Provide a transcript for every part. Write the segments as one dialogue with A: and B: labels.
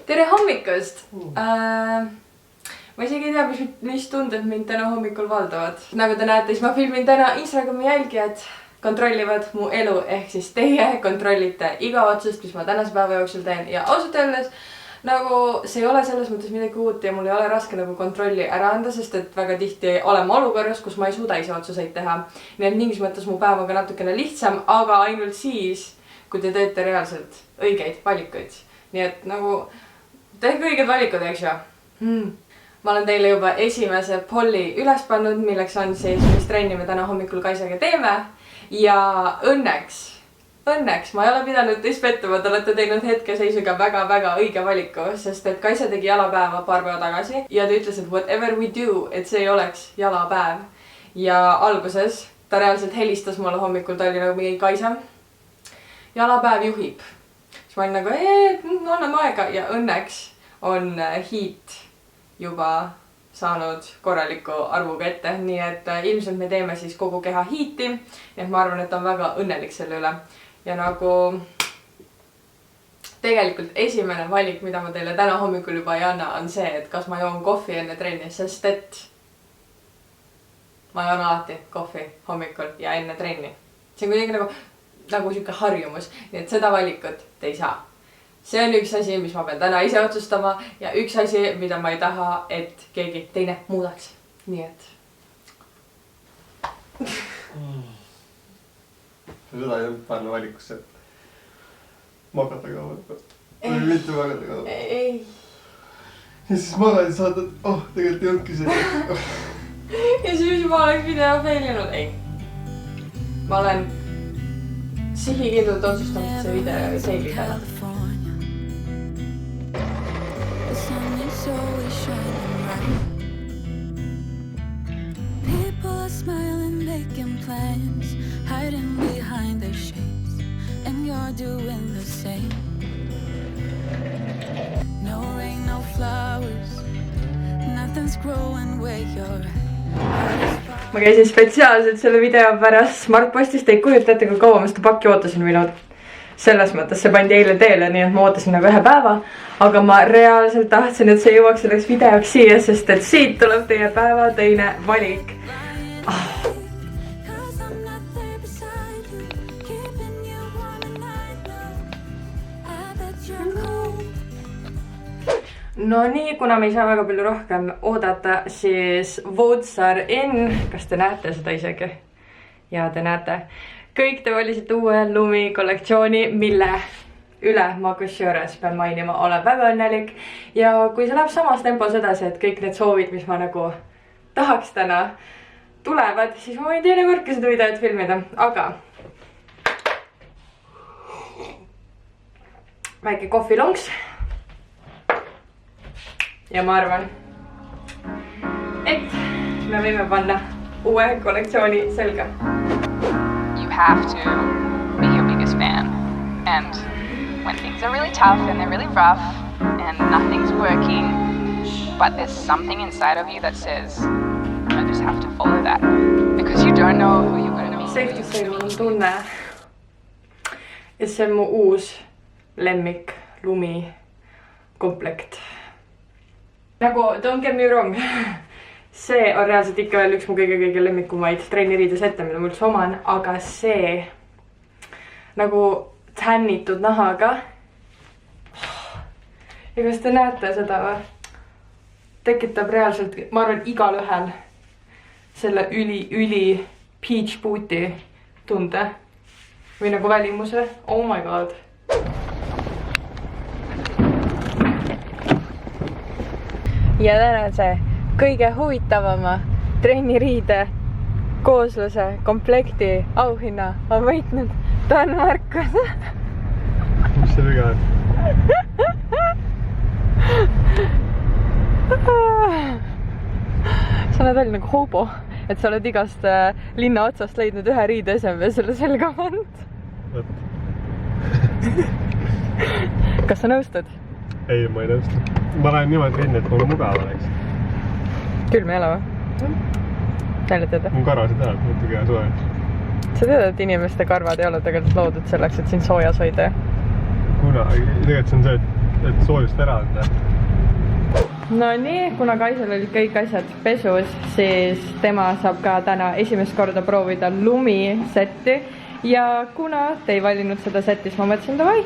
A: tere hommikust! Ma isegi ei tea, mis tunded mind täna hommikul valdavad. Nagu te näete, siis ma filmin täna Instagrami jälgijad kontrollivad mu elu, ehk siis teie kontrollite iga otsust, mis ma tänase päeva jooksul teen. Ja ausalt öeldes, nagu see ei ole selles mõttes midagi uut ja mul ei ole raske nagu kontrolli ära anda, sest et väga tihti oleme olukorras, kus ma ei suuda ise otsuseid teha. Nii et mingis mõttes mu päev on ka natukene lihtsam, aga ainult siis, kui te teete reaalselt õigeid valikuid. Nii et nagu tehke õiged valikud, eks ju? Ma olen teile juba esimese polli üles pannud, milleks on siis, mis trenni me täna hommikul Kaisaga teeme. Ja õnneks ma ei ole pidanud teist pettuma, te olete teinud hetkeseisuga väga õige valiku, sest et Kaisa tegi jalapäeva paar päeva tagasi ja ta ütles, et whatever we do, et see ei oleks jalapäev. Ja alguses ta reaalselt helistas mulle hommikul, ta oli nagu mingi Kaisa. Jalapäev juhib. Siis ma olin nagu, anname aega ja õnneks on hiit juba saanud korraliku arvuga ette, nii et ilmselt me teeme siis kogu keha hiiti, nii et ma arvan, et on väga õnnelik selle üle. Ja nagu tegelikult esimene valik, mida ma teile täna hommikul juba ei anna, on see, et kas ma joon kohvi enne trenni, sest et ma joon alati kohvi hommikul ja enne trenni. See on kuidagi nagu siuke harjumus, nii et seda valikut te ei saa. See on üks asi, mis ma pean täna ise otsustama ja üks asi, mida ma ei taha, et keegi teine muudaks. Nii et.
B: Seda ei olnud panna valikusse, et magada kauem. Või mitte magada kauem.
A: Ei.
B: Ja siis magad ja saad, et tegelikult ei olnudki see.
A: Ja siis ma oleks video failinud. Ei. Ma olen sihikindlalt otsustanud, et see video ei faili täna.
C: Smiling, making plans, hiding behind their shades, and you're doing the same. No rain, no flowers, nothing's growing where you're at.
A: Ma käisin spetsiaalselt selle video pärast Smartpostist, ei kujutate, kui kaua ma seda pakki ootasin minut. Selles mõttes see pandi eile teele, nii et ma ootasin nagu ühe päeva, aga ma reaalselt tahtsin, et see jõuaks selleks videoks siia, sest et siit tuleb teie päeva teine valik. No nii, kuna me ei saa väga palju rohkem oodata, siis votes are in. Kas te näete seda isegi? Ja te näete. Kõik te valisite uue Lumi kollektsiooni, mille üle ma kusjuures pean mainima, olen väga õnnelik. Ja kui see läheb samas tempos edasi, et kõik need soovid, mis ma nagu tahaks täna tulevad, siis ma võin teine kordki seda videot filmida, aga väike kohvilonks. Ja ma arvan, et me võime panna uue kollektsiooni selga.
D: You have to be your biggest fan. And when things are really tough and they're really rough and nothing's working, but there's something inside of you that says, I just have to follow that. Because you don't know who you're going to be.
A: Safe to say, mul on tunne, et see on mu uus lemmik Lumi komplekt. Nagu, don't get me wrong, see on reaalselt ikka veel üks mu kõige lemmikumaid trenniriides ette, mida mul üldse oman, aga see nagu tännitud nahaga. Ja kas te näete seda või? Tekitab reaalselt, ma arvan, igal ühel selle üli peach booty tunde või nagu välimuse. Oh my god. Ja täna on see kõige huvitavama trenniriide koosluse komplekti auhinna on võitnud Dan Markus.
B: Mis see viga on?
A: Sa oled veel nagu hobo, et sa oled igast linna otsast leidnud ühe riideeseme ja selle selga pannud. Kas sa nõustud?
B: Ei, ma ei nõustu. Ma lähen niimoodi rinni, et mul mugav oleks.
A: Külm ei ole või? Jälle teada?
B: Mun karvasid ajad, muidugi ja soe.
A: Sa tead, et inimeste karvad ei ole tegelikult loodud selleks, et sind soojas hoida?
B: kuna, tegelikult see on see, et soojust ära anda.
A: No nii, kuna Kaisel olid kõik asjad pesus, siis tema saab ka täna esimest korda proovida lumisetti ja kuna te ei valinud seda setti, siis ma mõtlesin, davai,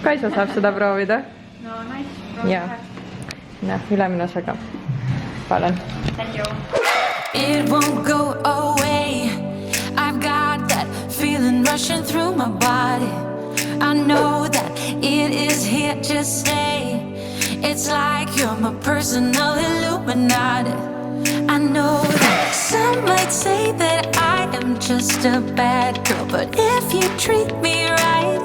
A: Kaisel saab seda proovida.
E: No nice,
A: ja, üleminusega. Palun.
E: Thank you.
C: It won't go away. I've got that feeling rushing through my body. I know that it is here to stay. It's like you're my personal Illuminati. I know that some might say that I am just a bad girl, but if you treat me right,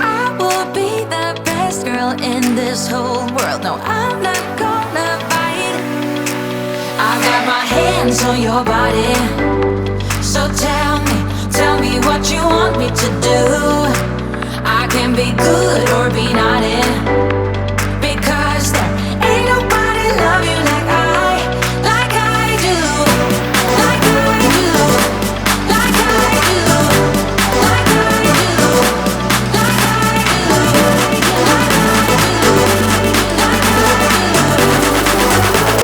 C: I will be the best girl in this whole world. No, I'm not gonna bite. I got my hands on your body, so tell me what you want me to do. I can be good or be naughty, because there ain't nobody love you like I do, like I do, like I do, like I do, like I do, like I do.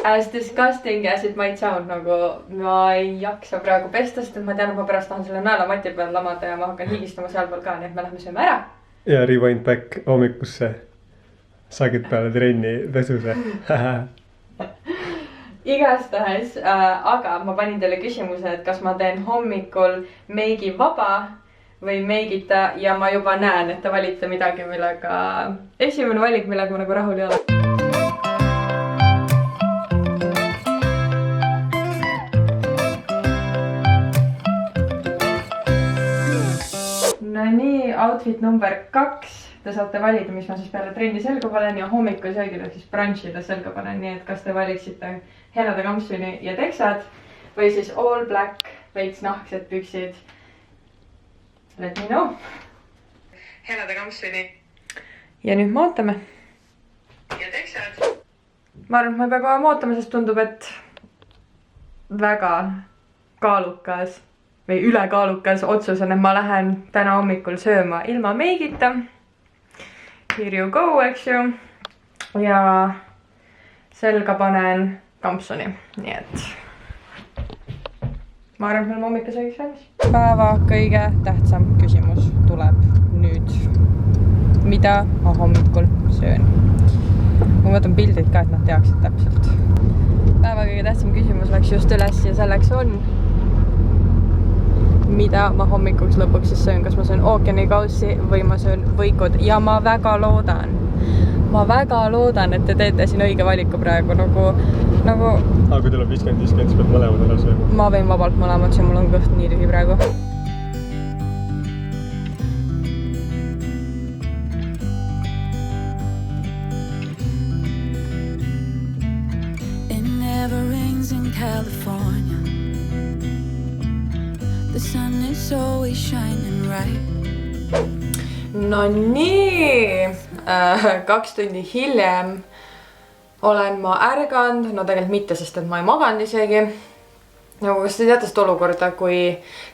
A: As disgusting as it might sound, nagu ma ei jaksa praegu pesta, sest et ma tean, et ma pärast tahan selle naelamati peal lamada ja ma hakkan higistama sealpool ka, nii et me lähme sööme ära.
B: Ja rewind back hommikusse. Saagid peale trenni pesuse.
A: Igastahes, aga ma panin teile küsimuse, et kas ma teen hommikul meigi vaba või meigita ja ma juba näen, et te valite midagi, millega esimene valik, millega ma nagu rahul ei ole. No nii, outfit number 2. Te saate valida, mis ma siis peale trenni selga panen ja hommikul söögile siis brunchile selga panen. Nii et kas te valiksite helada kampsuni ja teksad või siis all black, veits nahksed püksid. Let me know. Helada kampsuni. Ja nüüd me ootame. Ja teksad. Ma arvan, et ma ei pea kohe ootama, sest tundub, et väga kaalukas või ülekaalukas otsus on, et ma lähen täna hommikul sööma ilma meigita. Here you go, eks ju. Ja selga panen kampsuni. Nii et ma arvan, et me oleme hommikasöögiks valmis. Päeva kõige tähtsam küsimus tuleb nüüd. Mida ma hommikul söön? Ma võtan pildid ka, et nad teaksid täpselt. Päeva kõige tähtsam küsimus läks just üles ja selleks on, mida ma hommikuks lõpuks siis söön, kas ma söön ookeanikaussi või ma söön võikud ja ma väga loodan, et te teete siin õige valiku praegu, nagu...
B: Aga kui teil on 50-50, siis pead mõlemad ära sööma.
A: Ma võin vabalt mõlemad, see mul on kõht nii tühi praegu.
C: It never rains in California. The sun is always shining right.
A: No nii, 2 tundi hiljem olen ma ärganud, no tegelikult mitte, sest et ma ei maganud isegi. Nagu kas te teate seda olukorda, kui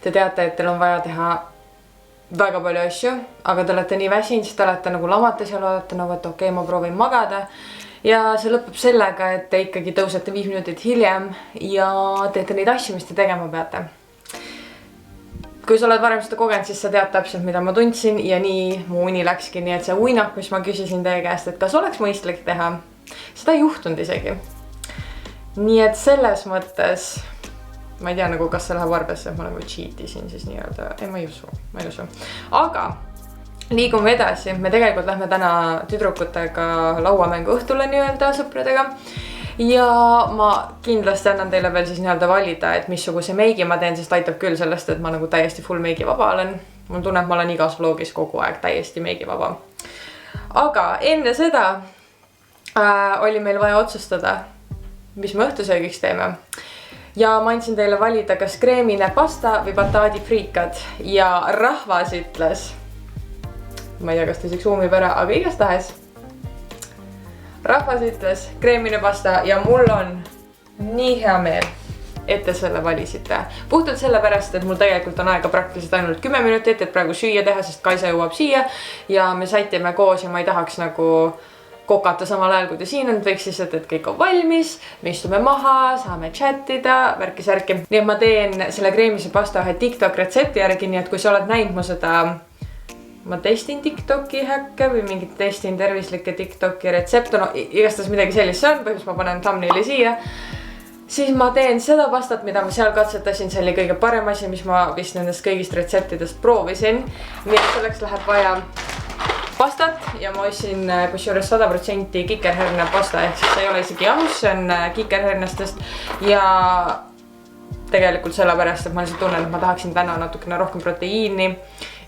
A: te teate, et teil on vaja teha väga palju asju, aga te olete nii väsinud, siis te olete nagu lamates ja olete nagu, et okei, ma proovin magada. Ja see lõpeb sellega, et te ikkagi tõusete 5 minutit hiljem ja teete neid asju, mis te tegema peate. Kui sa oled varem seda kogenud, siis sa tead täpselt, mida ma tundsin ja nii mu uni läkski, nii et see uinak, mis ma küsisin teie käest, et kas oleks mõistlik teha, seda ei juhtunud isegi. Nii et selles mõttes, ma ei tea nagu, kas see läheb arvesse, et ma nagu cheatisin siis nii-öelda, ma ei usu. Aga liigume edasi, me tegelikult lähme täna tüdrukutega lauamängu õhtule nii-öelda sõpradega. Ja ma kindlasti annan teile veel siis nii-öelda valida, et missuguse meigi ma teen, sest aitab küll sellest, et ma nagu täiesti full meigi vaba olen. Mul tunneb, ma olen igas vlogis kogu aeg täiesti meigi vaba. Aga enne seda oli meil vaja otsustada, mis me õhtusöögiks teeme. Ja ma andsin teile valida, kas kreemine pasta või bataadi friikad. Ja rahvas ütles, ma ei tea, kas ta isegi zoomib ära, aga igastahes. Rahvas ütles kreemine pasta ja mul on nii hea meel, te selle valisite? Puhtalt sellepärast, et mul tegelikult on aega praktiliselt ainult 10 minutit, et praegu süüa teha, sest Kaisa jõuab siia ja me sätime koos ja ma ei tahaks nagu kokata samal ajal, kui ta siin on, võiks siis, et kõik on valmis, me istume maha, saame chattida, värki-särki. Nii et ma teen selle kreemise pasta ühe TikTok retsepti järgi, nii et kui sa oled näinud mu seda, ma testin TikToki häkke või mingit testin tervislikke TikToki retsepte, no igastahes midagi sellist see on, põhimõtteliselt ma panen thumbnaili siia. Siis ma teen seda pastat, mida ma seal katsetasin, see oli kõige parem asi, mis ma vist nendest kõigist retseptidest proovisin. Nii et selleks läheb vaja pastat ja ma ostsin kusjuures 100% kikerherne pasta, ehk siis see ei ole isegi jahus, see on kikerhernestest ja tegelikult sellepärast, et ma lihtsalt tunnen, et ma tahaksin täna natukene rohkem proteiini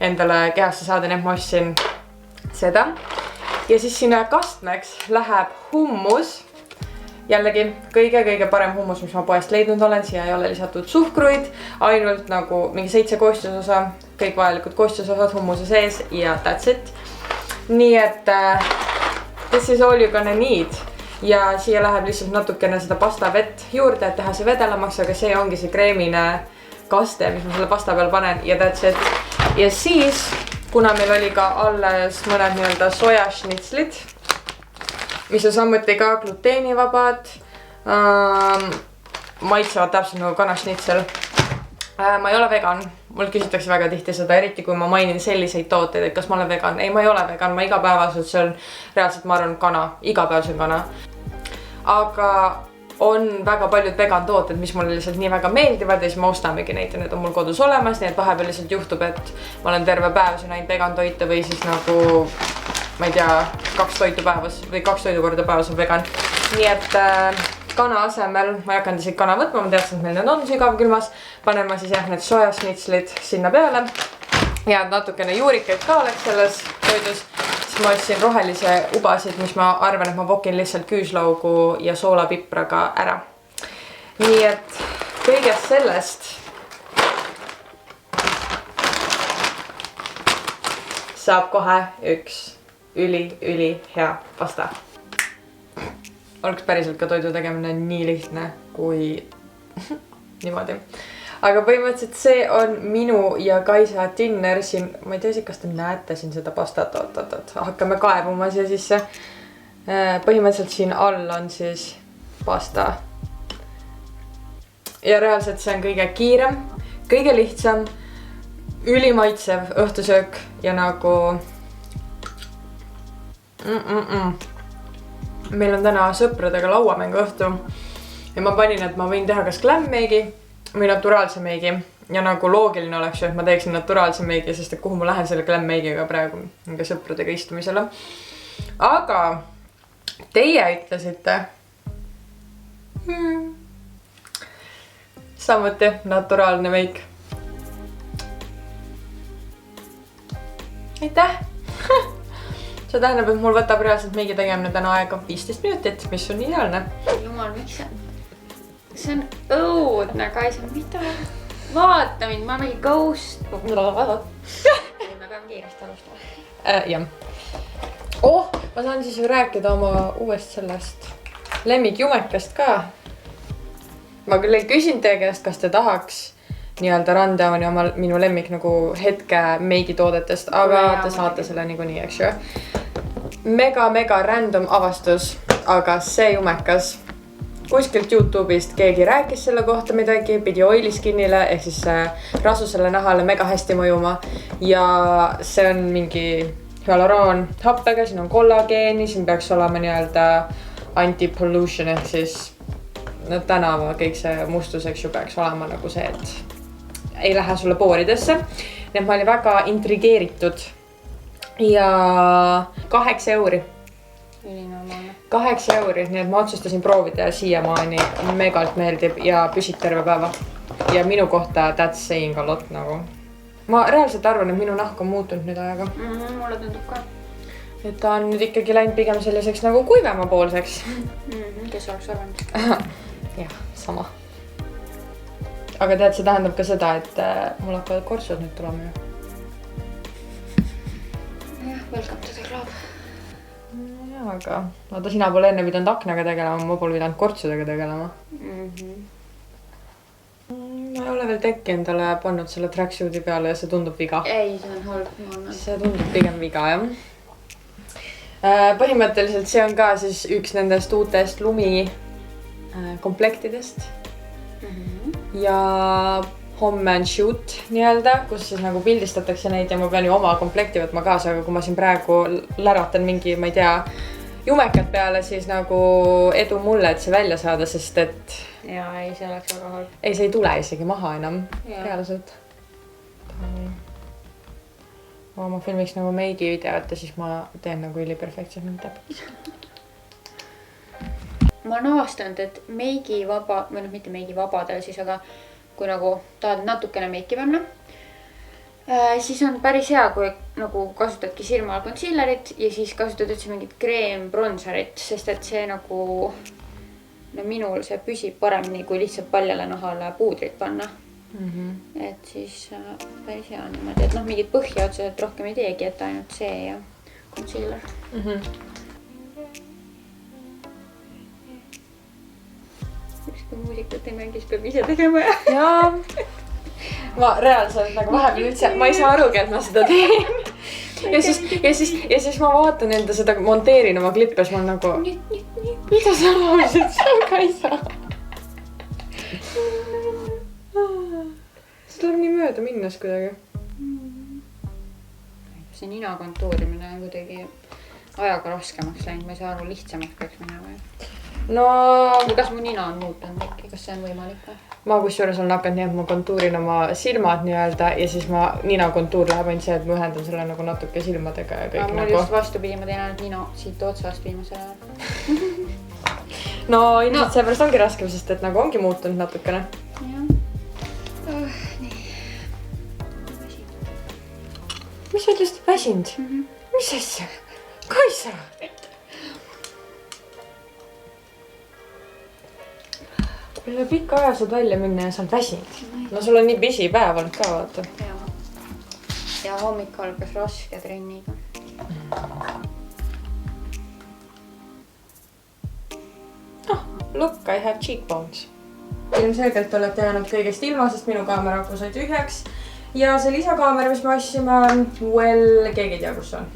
A: endale kehasse saada, nii et ma ostsin seda. Ja siis sinna kastmeks läheb hummus. Jällegi kõige parem hummus, mis ma poest leidnud olen, siia ei ole lisatud suhkruid, ainult nagu mingi 7 koostisosa, kõik vajalikud koostisosad hummuse sees ja that's it. Nii et this is all you gonna need ja siia läheb lihtsalt natukene seda pasta vett juurde, et teha see vedelamaks, aga see ongi see kreemine kaste, mis ma selle pasta peal panen ja that's it. Ja siis, kuna meil oli ka alles mõned nii-öelda sojašnitslid, mis on samuti ka gluteenivabad, maitsevad täpselt nagu kanašnitsel. Ma ei ole vegan, mul küsitakse väga tihti seda, eriti kui ma mainin selliseid tooteid, et kas ma olen vegan. Ei, ma ei ole vegan, ma igapäevaselt see on reaalselt, ma arvan, kana, igapäev see on kana. Aga on väga paljud vegan tooted, mis mulle lihtsalt nii väga meeldivad ja siis ma ostamegi neid ja need on mul kodus olemas, nii et vahepeal lihtsalt juhtub, et ma olen terve päev siin ainult vegan toite või siis nagu, ma ei tea, 2 toitu päevas või 2 toidukorda päevas on vegan. Nii et kana asemel, ma ei hakanud isegi kana võtma, ma teadsin, et meil need on sügavkülmas, panen ma siis jah need sojašnitslid sinna peale ja natukene juurikaid ka oleks selles toidus. Siis ma ostsin rohelise ubasid, mis ma arvan, et ma vokin lihtsalt küüslaugu ja soolapipraga ära. Nii et kõigest sellest saab kohe üks üli hea pasta. Oleks päriselt ka toidu tegemine nii lihtne kui niimoodi. Aga põhimõtteliselt see on minu ja Kaisa dinner siin. Ma ei tea, kas te näete siin seda pastat. Hakkame kaevuma siia sisse. Põhimõtteliselt siin all on siis pasta. Ja reaalselt see on kõige kiirem, kõige lihtsam, ülimaitsev õhtusöök ja nagu meil on täna sõpradega lauamängu õhtu ja ma panin, et ma võin teha kas glam-meigi või naturaalse meigi ja nagu loogiline oleks ju, et ma teeksin naturaalse meigi, sest et kuhu ma lähen selle glam-meigiga praegu sõpradega istumisele. Aga teie ütlesite samuti naturaalne meik. Aitäh! See tähendab, et mul võtab reaalselt meigi tegemine täna aega 15 minutit, mis on ideaalne.
E: Jumal, miks see on õudne, Kaisa, mida? Vaata mind, ma mingi ghost. Me peame kiiresti alustama.
A: Jah. Ma saan siis ju rääkida oma uuest sellest lemmikjumekast ka. Ma küll ei küsinud teie käest, kas te tahaks nii-öelda randauni oma minu lemmik nagu hetke meigitoodetest, aga te saate selle niikuinii, eks ju. Mega random avastus, aga see jumekas. Kuskilt YouTube'ist keegi rääkis selle kohta midagi, pidi oily skinile ehk siis rasusele nahale mega hästi mõjuma ja see on mingi hyaluroon happega, siin on kollageeni, siin peaks olema nii-öelda anti-pollution ehk siis tänava kõik see mustus, eks ju, peaks olema nagu see, et ei lähe sulle pooridesse. Nii et ma olin väga intrigeeritud ja 8 euri.
E: Ülinormaalne.
A: 8 euri, nii et ma otsustasin proovida ja siiamaani megalt meeldib ja püsib terve päeva. Ja minu kohta that's saying a lot nagu. Ma reaalselt arvan, et minu nahk on muutunud nüüd ajaga.
E: Mulle tundub ka.
A: Et ta on nüüd ikkagi läinud pigem selliseks nagu kuivemapoolseks.
E: Kes oleks arvanud?
A: Jah, sama. Aga tead, see tähendab ka seda, et mul hakkavad kortsud nüüd tulema ju.
E: Jah, welcome to the club.
A: Jaa, aga vaata, sina pole enne pidanud aknaga tegelema, ma pole pidanud kortsudega tegelema. ma ei ole veel tekki endale pannud selle tracksuit'i peale ja see tundub viga.
E: ei, see on halb, ma arvan.
A: See tundub pigem viga, jah. Põhimõtteliselt see on ka siis üks nendest uutest lumi komplektidest. Ja homme on shoot nii-öelda, kus siis nagu pildistatakse neid ja ma pean ju oma komplekti võtma kaasa, aga kui ma siin praegu läratan mingi, ma ei tea, jumekat peale, siis nagu edu mulle, et see välja saada, sest et...
E: Jaa, ei, see oleks väga halb.
A: Ei, see ei tule isegi maha enam, reaalselt. Ma filmiks nagu meigi videot ja siis ma teen nagu üliperfektselt mind täpselt.
E: Ma olen avastanud, et meigi vaba, või mitte meigi vabadel siis, aga kui nagu tahad natukene meiki panna, siis on päris hea, kui nagu kasutadki silma all concealerit ja siis kasutad üldse mingit kreembronserit, sest et see nagu, no minul see püsib paremini, kui lihtsalt paljale nahale puudrit panna. Et siis päris hea on niimoodi, et noh, mingit põhja otseselt rohkem ei teegi, et ainult see ja concealer. Ükski muusikat ei mängis, peab ise tegema ja.
A: Jaa. Ma reaalselt nagu vahepeal üldse, ma ei saa arugi, et ma seda teen. Ja siis ma vaatan enda seda, monteerin oma klippes, ma olen nagu... Mida sa laulsid? See on ka ei saa. See tuleb nii mööda minnes kuidagi.
E: See nina kontuurimine on kuidagi ajaga raskemaks läinud, ma ei saa aru, lihtsamaks peaks minema.
A: No...
E: Kas mu nina on muutunud äkki? Kas see on võimalik või?
A: Ma kusjuures olen hakanud nii, et ma kontuurin oma silmad nii-öelda ja siis ma nina kontuur läheb ainult see, et ma ühendan selle nagu natuke silmadega ja kõik
E: mul
A: nagu...
E: just vastupidi, ma teen ainult nina siit otsast viimasel ajal.
A: No ilmselt seepärast ongi raskem, sest et nagu ongi muutunud natukene.
E: Jah. Nii.
A: Mis sa ütlesid? Väsinud? Mis asja? Kaisa? Üle pikka aja saad välja minna ja sa oled väsinud. No sul on nii pisi päev olnud ka, vaata.
E: Ja hommik algas raske trenniga.
A: Look, I have cheekbones. Ilmselgelt olete jäänud kõigest ilma, sest minu kaameraku sai tühjaks. Ja see lisakaamera, mis me asjime, keegi ei tea, kus on.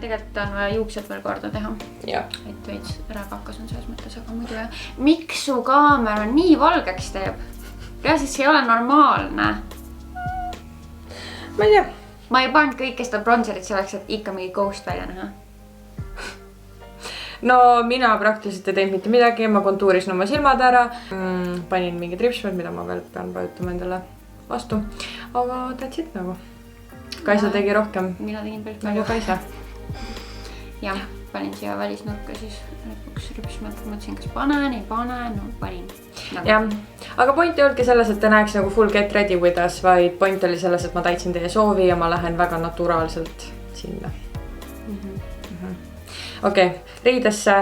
E: Tegelikult on vaja juuksed veel korda teha.
A: Ja.
E: Et veits rägakas on selles mõttes, aga muidu jah. Miks su kaamera nii valgeks teeb? Reaalselt see ei ole normaalne.
A: Ma ei tea.
E: Ma ei pannud kõike seda bronzerit selleks, et ikka mingi ghost välja näha.
A: No mina praktiliselt ei teinud mitte midagi, ma kontuurisin oma silmad ära. Panin mingi tripsmed, mida ma veel pean vajutama endale vastu. Aga that's it nagu. Kaisa tegi rohkem.
E: Mina tegin päris
A: Nagu Kaisa.
E: Jah, panin siia välisnurka siis lõpuks rüpsmed. Mõtlesin, kas panen, ei panen, no panin.
A: Jah, aga point ei olnudki selles, et te näeks nagu full get ready with us, vaid point oli selles, et ma täitsin teie soovi ja ma lähen väga naturaalselt sinna. Okei, riidesse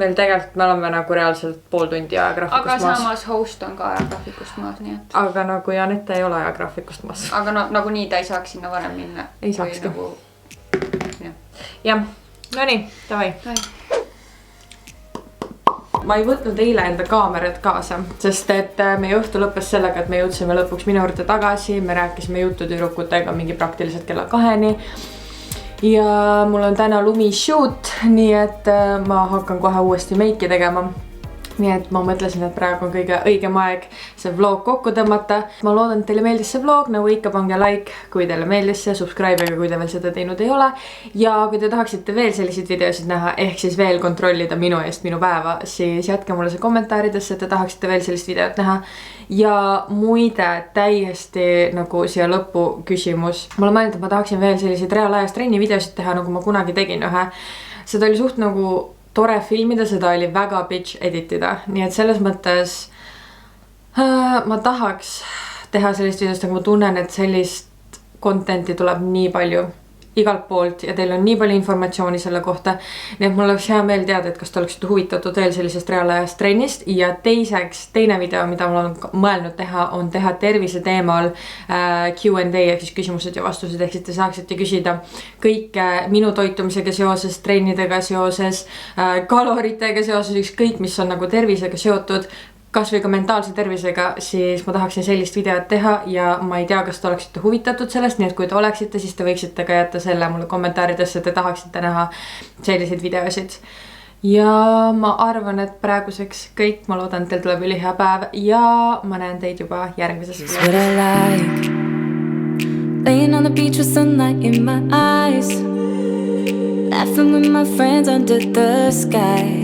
A: meil tegelikult me oleme nagu reaalselt pool tundi ajagraafikust
E: maas.
A: Aga
E: samas host on ka ajagraafikust maas, nii et...
A: Aga nagu Janette ei ole ajagraafikust maas.
E: Aga no, nagu nii ta ei saaks sinna varem minna.
A: Ei saakski.
E: Nagu...
A: Jah, no nii, davai. Ma ei võtnud eile enda kaamerat kaasa, sest et meie õhtu lõppes sellega, et me jõudsime lõpuks minu juurde tagasi. Me rääkisime juttu tüdrukutega mingi praktiliselt kella 2-ni. Ja mul on täna lumi shoot, nii et ma hakkan kohe uuesti meiki tegema. Nii et ma mõtlesin, et praegu on kõige õigem aeg see vlog kokku tõmmata. Ma loodan, et teile meeldis see vlog, nagu ikka pange like, kui teile meeldis see, subscribe'iga, kui te veel seda teinud ei ole. Ja kui te tahaksite veel selliseid videosid näha, ehk siis veel kontrollida minu eest minu päeva, siis jätke mulle see kommentaaridesse, et te tahaksite veel sellist videot näha. Ja muide, täiesti nagu siia lõppu küsimus. Mulle mõelnud, et ma tahaksin veel selliseid reaalajas trenni videosid teha, nagu ma kunagi tegin ühe. Seda oli suht nagu tore filmida, seda oli väga bitch editida. Nii et selles mõttes ma tahaks teha sellist videost, aga ma tunnen, et sellist contenti tuleb nii palju igalt poolt ja teil on nii palju informatsiooni selle kohta. Nii et mul oleks hea meel teada, et kas te oleksite huvitatud veel sellisest reaalajast trennist. Ja teiseks, teine video, mida mul on mõelnud teha, on teha tervise teemal Q&A ehk siis küsimused ja vastused. Ehk siis te saaksite küsida kõike minu toitumisega seoses, trennidega seoses, kaloritega seoses, ükskõik mis on nagu tervisega seotud. kas või ka mentaalse tervisega, siis ma tahaksin sellist videot teha ja ma ei tea, kas te oleksite huvitatud sellest, nii et kui te oleksite, siis te võiksite ka jätta selle mulle kommentaaridesse, te tahaksite näha selliseid videosid. Ja ma arvan, et praeguseks kõik, ma loodan, et teil tuleb ülihea päev ja ma näen teid juba järgmises videos.
C: Laying on the beach with sunlight in my eyes, laughing with my friends under the sky.